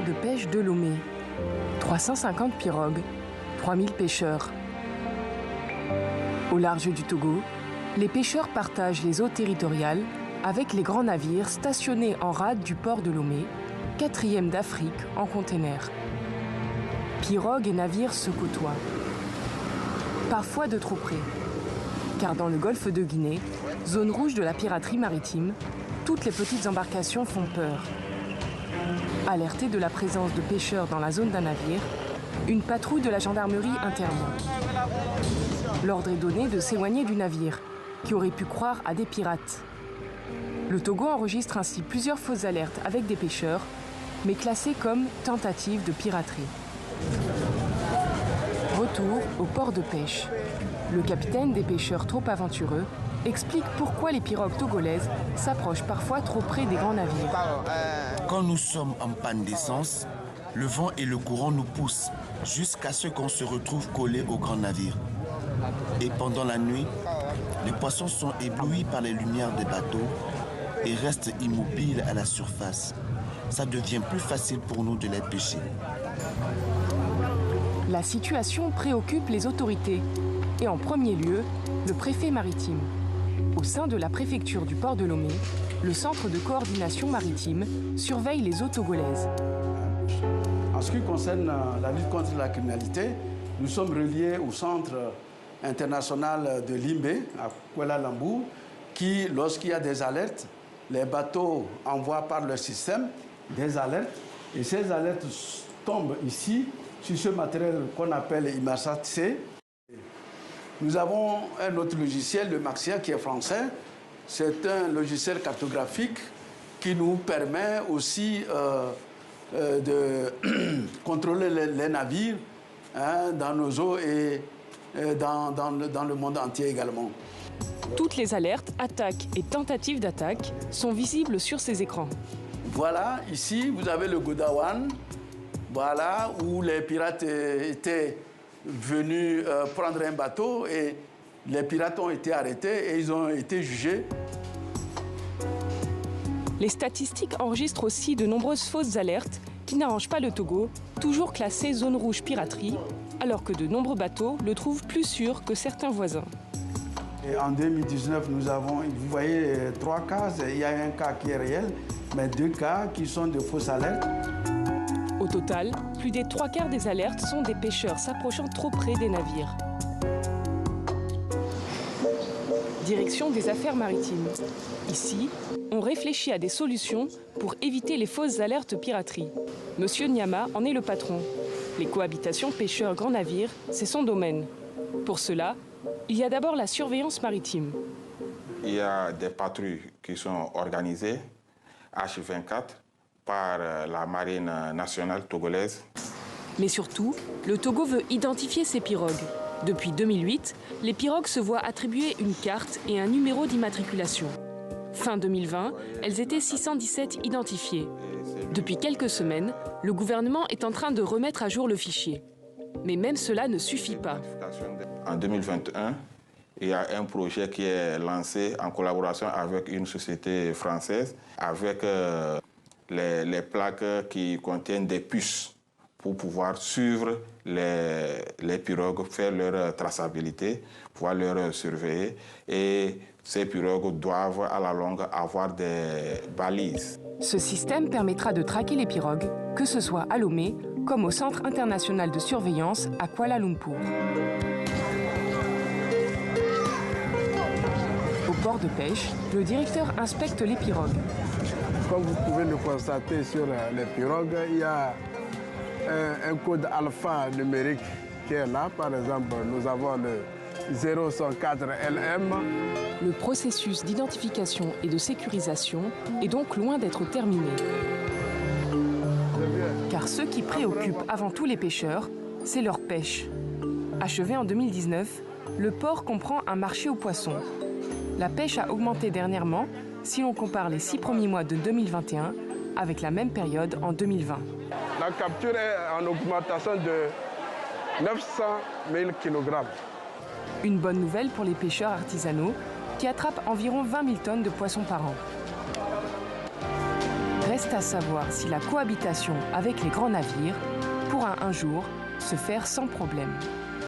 port de pêche de Lomé. 350 pirogues, 3000 pêcheurs. Au large du Togo, les pêcheurs partagent les eaux territoriales avec les grands navires stationnés en rade du port de Lomé, 4e d'Afrique en container. Pirogues et navires se côtoient. Parfois de trop près, car dans le golfe de Guinée, zone rouge de la piraterie maritime, toutes les petites embarcations font peur. Alertée de la présence de pêcheurs dans la zone d'un navire, une patrouille de la gendarmerie intervient. L'ordre est donné de s'éloigner du navire, qui aurait pu croire à des pirates. Le Togo enregistre ainsi plusieurs fausses alertes avec des pêcheurs, mais classées comme tentatives de piraterie. Retour au port de pêche. Le capitaine des pêcheurs trop aventureux explique pourquoi les pirogues togolaises s'approchent parfois trop près des grands navires. Quand nous sommes en panne d'essence, le vent et le courant nous poussent jusqu'à ce qu'on se retrouve collé au grand navire. Et pendant la nuit, les poissons sont éblouis par les lumières des bateaux et restent immobiles à la surface. Ça devient plus facile pour nous de les pêcher. La situation préoccupe les autorités et en premier lieu, le préfet maritime. Au sein de la préfecture du port de Lomé, le centre de coordination maritime surveille les eaux togolaises. En ce qui concerne la lutte contre la criminalité, nous sommes reliés au centre international de Limbe, à Kuala Lumpur, qui, lorsqu'il y a des alertes, les bateaux envoient par leur système des alertes et ces alertes tombent ici sur ce matériel qu'on appelle Imarsat-C. Nous avons un autre logiciel, le Maxia, qui est français. C'est un logiciel cartographique qui nous permet aussi de contrôler les navires dans nos eaux et dans le monde entier également. Toutes les alertes, attaques et tentatives d'attaque sont visibles sur ces écrans. Voilà, ici, vous avez le Godawan, voilà, où les pirates étaient venus prendre un bateau et les pirates ont été arrêtés et ils ont été jugés. Les statistiques enregistrent aussi de nombreuses fausses alertes qui n'arrangent pas le Togo, toujours classé zone rouge piraterie, alors que de nombreux bateaux le trouvent plus sûr que certains voisins. Et en 2019, nous avons, vous voyez, 3 cas. Il y a un cas qui est réel, mais 2 cas qui sont de fausses alertes. Au total, plus des 3/4 des alertes sont des pêcheurs s'approchant trop près des navires. Direction des affaires maritimes. Ici, on réfléchit à des solutions pour éviter les fausses alertes piraterie. Monsieur Nyama en est le patron. Les cohabitations pêcheurs-grands navires, c'est son domaine. Pour cela, il y a d'abord la surveillance maritime. Il y a des patrouilles qui sont organisées, H24, par la marine nationale togolaise. Mais surtout, le Togo veut identifier ses pirogues. Depuis 2008, les pirogues se voient attribuer une carte et un numéro d'immatriculation. Fin 2020, elles étaient 617 identifiées. Depuis quelques semaines, le gouvernement est en train de remettre à jour le fichier. Mais même cela ne suffit pas. En 2021, il y a un projet qui est lancé en collaboration avec une société française, avec les plaques qui contiennent des puces pour pouvoir suivre les pirogues, faire leur traçabilité, pouvoir leur surveiller. Et ces pirogues doivent à la longue avoir des balises. Ce système permettra de traquer les pirogues, que ce soit à Lomé comme au Centre international de surveillance à Kuala Lumpur. Au port de pêche, le directeur inspecte les pirogues. Comme vous pouvez le constater sur les pirogues, il y a un code alpha numérique qui est là. Par exemple, nous avons le 004 LM. Le processus d'identification et de sécurisation est donc loin d'être terminé. Car ce qui préoccupe avant tout les pêcheurs, c'est leur pêche. Achevé en 2019, le port comprend un marché aux poissons. La pêche a augmenté dernièrement si l'on compare les 6 premiers mois de 2021 avec la même période en 2020. La capture est en augmentation de 900 000 kg. Une bonne nouvelle pour les pêcheurs artisanaux qui attrapent environ 20 000 tonnes de poissons par an. Reste à savoir si la cohabitation avec les grands navires pourra un jour se faire sans problème.